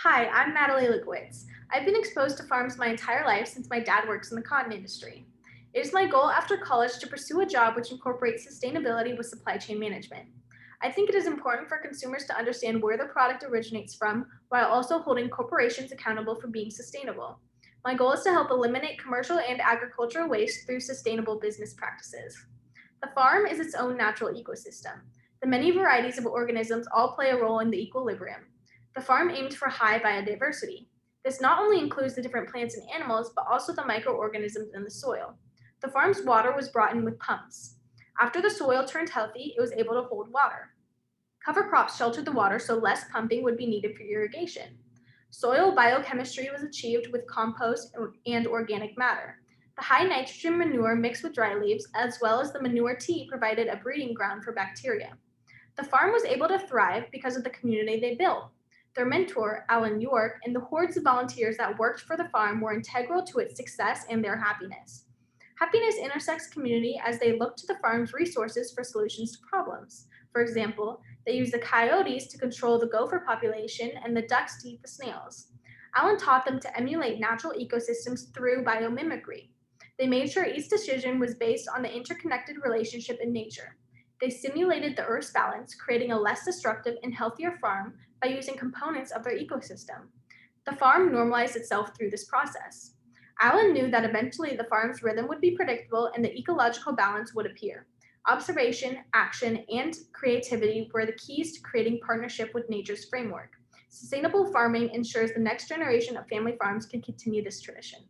Hi, I'm Natalie Lewkowitz. I've been exposed to farms my entire life since my dad works in the cotton industry. It is my goal after college to pursue a job which incorporates sustainability with supply chain management. I think it is important for consumers to understand where the product originates from while also holding corporations accountable for being sustainable. My goal is to help eliminate commercial and agricultural waste through sustainable business practices. The farm is its own natural ecosystem. The many varieties of organisms all play a role in the equilibrium. The farm aimed for high biodiversity. This not only includes the different plants and animals, but also the microorganisms in the soil. The farm's water was brought in with pumps. After the soil turned healthy, it was able to hold water. Cover crops sheltered the water so less pumping would be needed for irrigation. Soil biochemistry was achieved with compost and organic matter. The high nitrogen manure mixed with dry leaves, as well as the manure tea, provided a breeding ground for bacteria. The farm was able to thrive because of the community they built. Their mentor, Alan York, and the hordes of volunteers that worked for the farm were integral to its success and their happiness. Happiness intersects community as they look to the farm's resources for solutions to problems. For example, they use the coyotes to control the gopher population and the ducks to eat the snails. Alan taught them to emulate natural ecosystems through biomimicry. They made sure each decision was based on the interconnected relationship in nature. They simulated the Earth's balance, creating a less destructive and healthier farm by using components of their ecosystem. The farm normalized itself through this process. Alan knew that eventually the farm's rhythm would be predictable and the ecological balance would appear. Observation, action, and creativity were the keys to creating partnership with nature's framework. Sustainable farming ensures the next generation of family farms can continue this tradition.